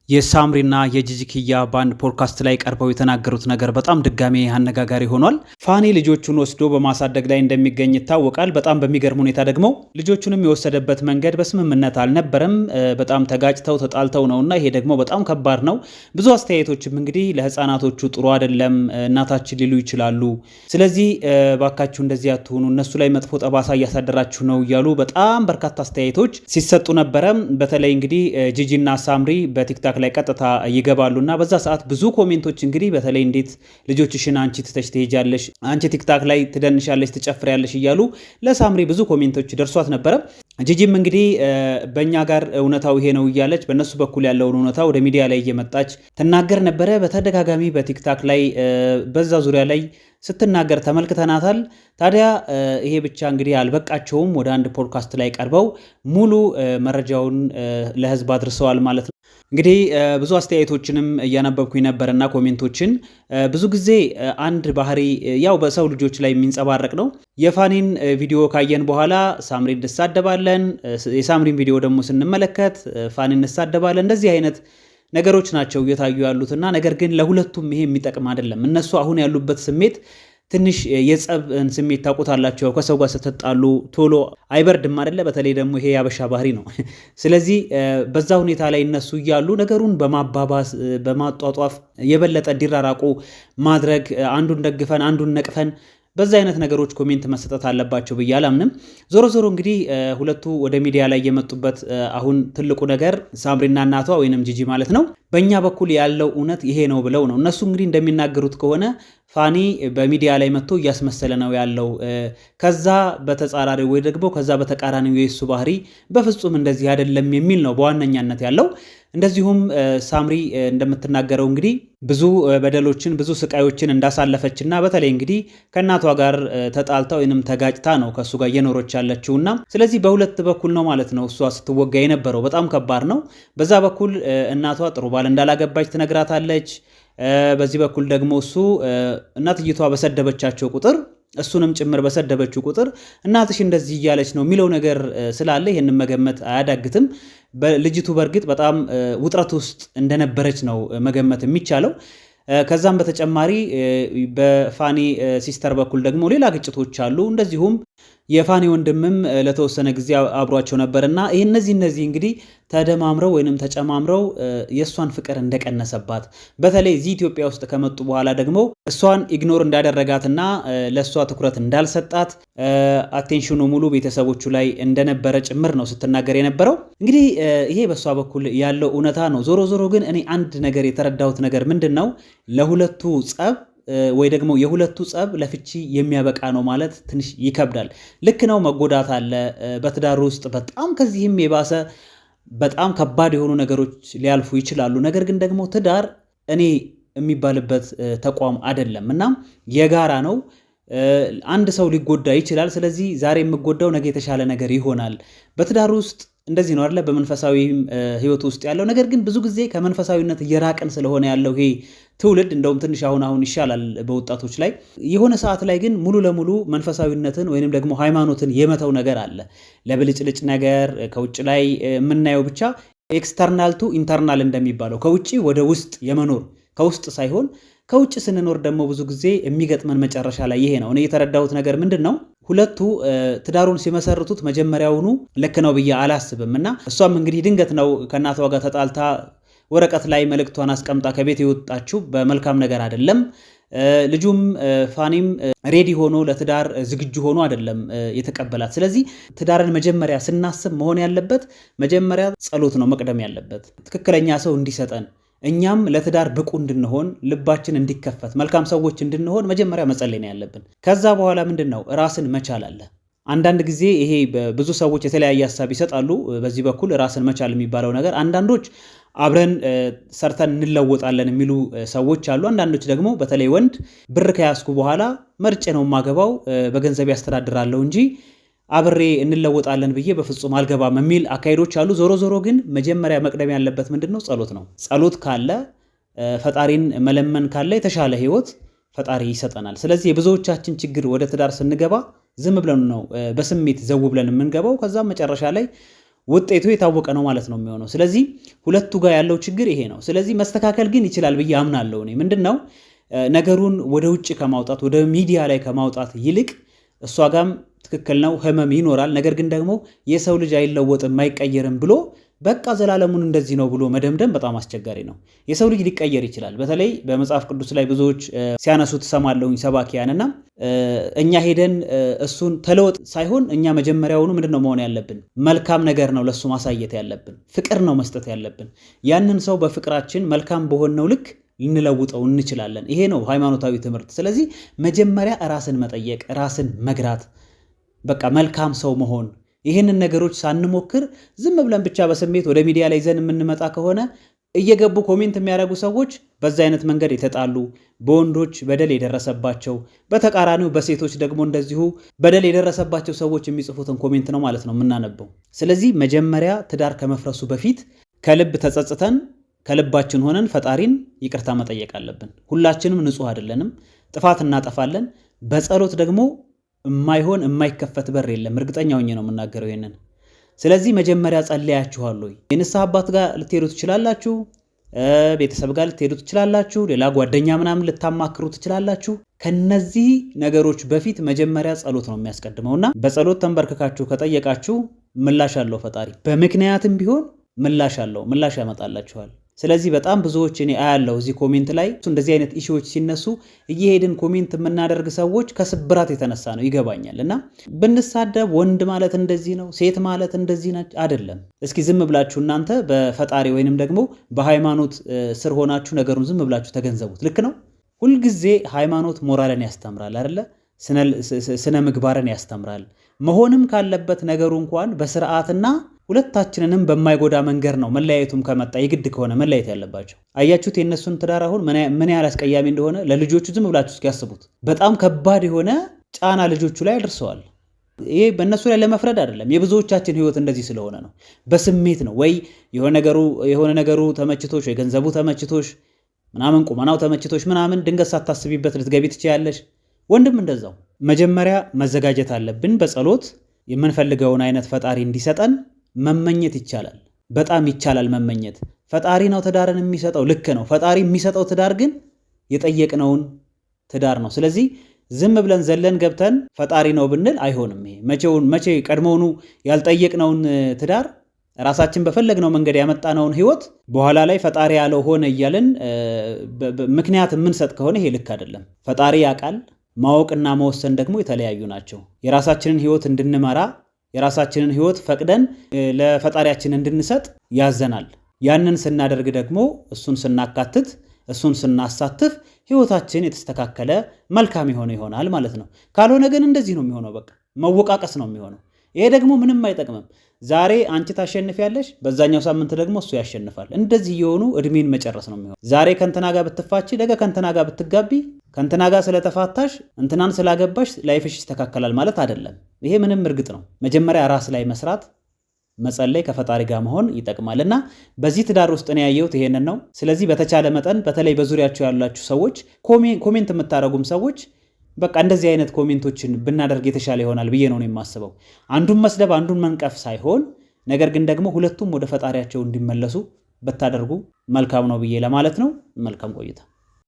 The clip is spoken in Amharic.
የሳምሪና የጂጂኪያ ባንድ ፖድካስት ላይ ቀርበው የተናገሩት ነገር በጣም ድጋሜ አነጋጋሪ ሆኗል። ፋኒ ልጆቹን ወስዶ በማሳደግ ላይ እንደሚገኝ ይታወቃል። በጣም በሚገርም ሁኔታ ደግሞ ልጆቹንም የወሰደበት መንገድ በስምምነት አልነበረም። በጣም ተጋጭተው ተጣልተው ነውና ይሄ ደግሞ በጣም ከባድ ነው። ብዙ አስተያየቶችም እንግዲህ ለህፃናቶቹ ጥሩ አይደለም እናታችን ሊሉ ይችላሉ። ስለዚህ ባካችሁ እንደዚህ አትሆኑ፣ እነሱ ላይ መጥፎ ጠባሳ እያሳደራችሁ ነው እያሉ በጣም በርካታ አስተያየቶች ሲሰጡ ነበረ። በተለይ እንግዲህ ጂጂና ሳምሪ በቲክታክ ላይ ቀጥታ ይገባሉና በዛ ሰዓት ብዙ ኮሜንቶች እንግዲህ በተለይ እንዴት ልጆችሽን አንቺ ትተሽ ትሄጃለሽ፣ አንቺ ቲክታክ ላይ ትደንሻለሽ፣ ትጨፍሪያለሽ እያሉ ለሳምሪ ብዙ ኮሜንቶች ደርሷት ነበረ። ጂጂም እንግዲህ በእኛ ጋር እውነታው ይሄ ነው እያለች በእነሱ በኩል ያለውን እውነታ ወደ ሚዲያ ላይ እየመጣች ትናገር ነበረ። በተደጋጋሚ በቲክታክ ላይ በዛ ዙሪያ ላይ ስትናገር ተመልክተናታል። ታዲያ ይሄ ብቻ እንግዲህ አልበቃቸውም። ወደ አንድ ፖድካስት ላይ ቀርበው ሙሉ መረጃውን ለህዝብ አድርሰዋል ማለት ነው። እንግዲህ ብዙ አስተያየቶችንም እያነበብኩኝ ነበርና ኮሜንቶችን ብዙ ጊዜ አንድ ባህሪ ያው በሰው ልጆች ላይ የሚንጸባረቅ ነው። የፋኒን ቪዲዮ ካየን በኋላ ሳምሪ እንሳደባለን፣ የሳምሪን ቪዲዮ ደግሞ ስንመለከት ፋኒ እንሳደባለን። እንደዚህ አይነት ነገሮች ናቸው እየታዩ ያሉትና ነገር ግን ለሁለቱም ይሄ የሚጠቅም አይደለም። እነሱ አሁን ያሉበት ስሜት ትንሽ የጸብን ስሜት ታውቁታላችሁ። ከሰው ጋር ስትጣሉ ቶሎ አይበርድም አይደለ? በተለይ ደግሞ ይሄ ያበሻ ባህሪ ነው። ስለዚህ በዛ ሁኔታ ላይ እነሱ እያሉ ነገሩን በማባባስ በማጧጧፍ የበለጠ እንዲራራቁ ማድረግ፣ አንዱን ደግፈን አንዱን ነቅፈን በዛ አይነት ነገሮች ኮሜንት መሰጠት አለባቸው ብዬ አላምንም። ዞሮ ዞሮ እንግዲህ ሁለቱ ወደ ሚዲያ ላይ የመጡበት አሁን ትልቁ ነገር ሳምሪና እናቷ ወይንም ጂጂ ማለት ነው በእኛ በኩል ያለው እውነት ይሄ ነው ብለው ነው እነሱ እንግዲህ እንደሚናገሩት ከሆነ ፋኒ በሚዲያ ላይ መጥቶ እያስመሰለ ነው ያለው። ከዛ በተጻራሪ ወይ ደግሞ ከዛ በተቃራኒው የሱ ባህሪ በፍጹም እንደዚህ አይደለም የሚል ነው በዋነኛነት ያለው። እንደዚሁም ሳምሪ እንደምትናገረው እንግዲህ ብዙ በደሎችን ብዙ ስቃዮችን እንዳሳለፈችና በተለይ እንግዲህ ከእናቷ ጋር ተጣልታ ወይንም ተጋጭታ ነው ከሱ ጋር እየኖረች ያለችውና ስለዚህ በሁለት በኩል ነው ማለት ነው እሷ ስትወጋ የነበረው። በጣም ከባድ ነው። በዛ በኩል እናቷ ጥሩ ባል እንዳላገባች ትነግራታለች። በዚህ በኩል ደግሞ እሱ እናትየቷ በሰደበቻቸው ቁጥር እሱንም ጭምር በሰደበችው ቁጥር እናትሽ እንደዚህ እያለች ነው የሚለው ነገር ስላለ ይህንን መገመት አያዳግትም። ልጅቱ በእርግጥ በጣም ውጥረት ውስጥ እንደነበረች ነው መገመት የሚቻለው። ከዛም በተጨማሪ በፋኒ ሲስተር በኩል ደግሞ ሌላ ግጭቶች አሉ። እንደዚሁም የፋኒ ወንድምም ለተወሰነ ጊዜ አብሯቸው ነበርና እነዚህ እንግዲህ ተደማምረው ወይንም ተጨማምረው የእሷን ፍቅር እንደቀነሰባት በተለይ እዚህ ኢትዮጵያ ውስጥ ከመጡ በኋላ ደግሞ እሷን ኢግኖር እንዳደረጋትና ለእሷ ትኩረት እንዳልሰጣት አቴንሽኑ ሙሉ ቤተሰቦቹ ላይ እንደነበረ ጭምር ነው ስትናገር የነበረው። እንግዲህ ይሄ በእሷ በኩል ያለው እውነታ ነው። ዞሮ ዞሮ ግን እኔ አንድ ነገር የተረዳሁት ነገር ምንድን ነው፣ ለሁለቱ ጸብ ወይ ደግሞ የሁለቱ ጸብ ለፍቺ የሚያበቃ ነው ማለት ትንሽ ይከብዳል። ልክ ነው፣ መጎዳት አለ በትዳር ውስጥ በጣም ከዚህም የባሰ በጣም ከባድ የሆኑ ነገሮች ሊያልፉ ይችላሉ። ነገር ግን ደግሞ ትዳር እኔ የሚባልበት ተቋም አይደለም እና የጋራ ነው። አንድ ሰው ሊጎዳ ይችላል። ስለዚህ ዛሬ የምጎዳው ነገ የተሻለ ነገር ይሆናል። በትዳር ውስጥ እንደዚህ ነው አይደለ? በመንፈሳዊ ህይወት ውስጥ ያለው ነገር ግን ብዙ ጊዜ ከመንፈሳዊነት እየራቅን ስለሆነ ያለው ይሄ ትውልድ እንደውም ትንሽ አሁን ይሻላል በወጣቶች ላይ። የሆነ ሰዓት ላይ ግን ሙሉ ለሙሉ መንፈሳዊነትን ወይንም ደግሞ ሃይማኖትን የመተው ነገር አለ። ለብልጭልጭ ነገር ከውጭ ላይ የምናየው ብቻ ኤክስተርናል ቱ ኢንተርናል እንደሚባለው ከውጭ ወደ ውስጥ የመኖር ከውስጥ ሳይሆን ከውጭ ስንኖር ደግሞ ብዙ ጊዜ የሚገጥመን መጨረሻ ላይ ይሄ ነው። እኔ የተረዳሁት ነገር ምንድን ነው፣ ሁለቱ ትዳሩን ሲመሰርቱት መጀመሪያውኑ ልክ ነው ብዬ አላስብም እና እሷም እንግዲህ ድንገት ነው ከእናቷ ጋር ተጣልታ ወረቀት ላይ መልእክቷን አስቀምጣ ከቤት የወጣችው በመልካም ነገር አይደለም። ልጁም ፋኒም ሬዲ ሆኖ ለትዳር ዝግጁ ሆኖ አይደለም የተቀበላት። ስለዚህ ትዳርን መጀመሪያ ስናስብ መሆን ያለበት መጀመሪያ ጸሎት ነው መቅደም ያለበት፣ ትክክለኛ ሰው እንዲሰጠን እኛም ለትዳር ብቁ እንድንሆን ልባችን እንዲከፈት መልካም ሰዎች እንድንሆን መጀመሪያ መጸለይ ነው ያለብን። ከዛ በኋላ ምንድን ነው ራስን መቻል አለ። አንዳንድ ጊዜ ይሄ ብዙ ሰዎች የተለያየ ሀሳብ ይሰጣሉ። በዚህ በኩል ራስን መቻል የሚባለው ነገር አንዳንዶች አብረን ሰርተን እንለወጣለን የሚሉ ሰዎች አሉ። አንዳንዶች ደግሞ በተለይ ወንድ ብር ከያዝኩ በኋላ መርጬ ነው የማገባው በገንዘብ ያስተዳድራለሁ እንጂ አብሬ እንለወጣለን ብዬ በፍጹም አልገባም የሚል አካሄዶች አሉ። ዞሮ ዞሮ ግን መጀመሪያ መቅደም ያለበት ምንድነው? ጸሎት ነው። ጸሎት ካለ ፈጣሪን መለመን ካለ የተሻለ ህይወት ፈጣሪ ይሰጠናል። ስለዚህ የብዙዎቻችን ችግር ወደ ትዳር ስንገባ ዝም ብለን ነው በስሜት ዘው ብለን የምንገባው። ከዛም መጨረሻ ላይ ውጤቱ የታወቀ ነው ማለት ነው የሚሆነው። ስለዚህ ሁለቱ ጋር ያለው ችግር ይሄ ነው። ስለዚህ መስተካከል ግን ይችላል ብዬ አምናለሁ። እኔ ምንድነው ነገሩን ወደ ውጭ ከማውጣት ወደ ሚዲያ ላይ ከማውጣት ይልቅ እሷ ጋም ትክክል ነው ህመም ይኖራል፣ ነገር ግን ደግሞ የሰው ልጅ አይለወጥም አይቀየርም ብሎ በቃ ዘላለሙን እንደዚህ ነው ብሎ መደምደም በጣም አስቸጋሪ ነው። የሰው ልጅ ሊቀየር ይችላል። በተለይ በመጽሐፍ ቅዱስ ላይ ብዙዎች ሲያነሱት ሰማለሁኝ ሰባኪያንና እኛ ሄደን እሱን ተለወጥ ሳይሆን እኛ መጀመሪያውኑ ምንድነው መሆን ያለብን? መልካም ነገር ነው ለሱ ማሳየት ያለብን፣ ፍቅር ነው መስጠት ያለብን። ያንን ሰው በፍቅራችን መልካም በሆነው ልክ ልንለውጠው እንችላለን። ይሄ ነው ሃይማኖታዊ ትምህርት። ስለዚህ መጀመሪያ ራስን መጠየቅ፣ ራስን መግራት፣ በቃ መልካም ሰው መሆን። ይህንን ነገሮች ሳንሞክር ዝም ብለን ብቻ በስሜት ወደ ሚዲያ ላይ ይዘን የምንመጣ ከሆነ እየገቡ ኮሜንት የሚያደርጉ ሰዎች በዛ አይነት መንገድ የተጣሉ፣ በወንዶች በደል የደረሰባቸው፣ በተቃራኒው በሴቶች ደግሞ እንደዚሁ በደል የደረሰባቸው ሰዎች የሚጽፉትን ኮሜንት ነው ማለት ነው የምናነበው። ስለዚህ መጀመሪያ ትዳር ከመፍረሱ በፊት ከልብ ተጸጽተን ከልባችን ሆነን ፈጣሪን ይቅርታ መጠየቅ አለብን። ሁላችንም ንጹህ አይደለንም፣ ጥፋት እናጠፋለን። በጸሎት ደግሞ የማይሆን የማይከፈት በር የለም። እርግጠኛ ሆኜ ነው የምናገረው ይሄንን። ስለዚህ መጀመሪያ ጸልያችኋል ወይ? የንስሐ አባት ጋር ልትሄዱ ትችላላችሁ፣ ቤተሰብ ጋር ልትሄዱ ትችላላችሁ፣ ሌላ ጓደኛ ምናምን ልታማክሩ ትችላላችሁ። ከነዚህ ነገሮች በፊት መጀመሪያ ጸሎት ነው የሚያስቀድመውና በጸሎት ተንበርክካችሁ ከጠየቃችሁ ምላሽ አለው ፈጣሪ። በምክንያትም ቢሆን ምላሽ አለው፣ ምላሽ ያመጣላችኋል። ስለዚህ በጣም ብዙዎች እኔ አያለው እዚህ ኮሜንት ላይ እንደዚህ አይነት ኢሹዎች ሲነሱ እየሄድን ኮሜንት የምናደርግ ሰዎች ከስብራት የተነሳ ነው ይገባኛል። እና ብንሳደብ ወንድ ማለት እንደዚህ ነው፣ ሴት ማለት እንደዚህ ነች አይደለም። እስኪ ዝም ብላችሁ እናንተ በፈጣሪ ወይንም ደግሞ በሃይማኖት ስር ሆናችሁ ነገሩን ዝም ብላችሁ ተገንዘቡት። ልክ ነው። ሁልጊዜ ሃይማኖት ሞራልን ያስተምራል አይደለ? ስነ ምግባርን ያስተምራል። መሆንም ካለበት ነገሩ እንኳን በስርዓትና ሁለታችንንም በማይጎዳ መንገድ ነው። መለያየቱም ከመጣ የግድ ከሆነ መለያየት ያለባቸው። አያችሁት የነሱን ትዳር አሁን ምን ያህል አስቀያሚ እንደሆነ ለልጆቹ ዝም ብላችሁ እስኪያስቡት። በጣም ከባድ የሆነ ጫና ልጆቹ ላይ አድርሰዋል። ይሄ በእነሱ ላይ ለመፍረድ አይደለም። የብዙዎቻችን ህይወት እንደዚህ ስለሆነ ነው። በስሜት ነው ወይ የሆነ ነገሩ ተመችቶሽ ወይ ገንዘቡ ተመችቶሽ ምናምን ቁመናው ተመችቶሽ ምናምን ድንገት ሳታስቢበት ልትገቢ ትችያለሽ። ወንድም እንደዛው መጀመሪያ መዘጋጀት አለብን። በጸሎት የምንፈልገውን አይነት ፈጣሪ እንዲሰጠን መመኘት ይቻላል። በጣም ይቻላል መመኘት። ፈጣሪ ነው ትዳርን የሚሰጠው። ልክ ነው። ፈጣሪ የሚሰጠው ትዳር ግን የጠየቅነውን ትዳር ነው። ስለዚህ ዝም ብለን ዘለን ገብተን ፈጣሪ ነው ብንል አይሆንም። ይሄ መቼ ቀድሞውኑ ያልጠየቅነውን ትዳር ራሳችን በፈለግነው መንገድ ያመጣነውን ህይወት በኋላ ላይ ፈጣሪ ያለው ሆነ እያልን ምክንያት የምንሰጥ ከሆነ ይሄ ልክ አይደለም። ፈጣሪ ያውቃል። ማወቅና መወሰን ደግሞ የተለያዩ ናቸው። የራሳችንን ህይወት እንድንመራ የራሳችንን ህይወት ፈቅደን ለፈጣሪያችን እንድንሰጥ ያዘናል። ያንን ስናደርግ ደግሞ እሱን ስናካትት እሱን ስናሳትፍ ህይወታችን የተስተካከለ መልካም ይሆናል ማለት ነው። ካልሆነ ግን እንደዚህ ነው የሚሆነው። በቃ መወቃቀስ ነው የሚሆነው። ይሄ ደግሞ ምንም አይጠቅምም። ዛሬ አንቺ ታሸንፊያለሽ፣ በዛኛው ሳምንት ደግሞ እሱ ያሸንፋል። እንደዚህ የሆኑ እድሜን መጨረስ ነው የሚሆነው። ዛሬ ከእንትና ጋር ብትፋቺ ነገ ከእንትና ጋር ብትጋቢ ከእንትና ጋር ስለተፋታሽ እንትናን ስላገባሽ ላይፍሽ ይስተካከላል ማለት አይደለም። ይሄ ምንም እርግጥ ነው። መጀመሪያ ራስ ላይ መስራት፣ መጸለይ፣ ከፈጣሪ ጋር መሆን ይጠቅማልና በዚህ ትዳር ውስጥ ነው ያየሁት ይሄንን ነው። ስለዚህ በተቻለ መጠን በተለይ በዙሪያቸው ያላችሁ ሰዎች ኮሜንት የምታረጉም ሰዎች በቃ እንደዚህ አይነት ኮሜንቶችን ብናደርግ የተሻለ ይሆናል ብዬ ነው የማስበው። አንዱን መስደብ አንዱን መንቀፍ ሳይሆን ነገር ግን ደግሞ ሁለቱም ወደ ፈጣሪያቸው እንዲመለሱ ብታደርጉ መልካም ነው ብዬ ለማለት ነው። መልካም ቆይታ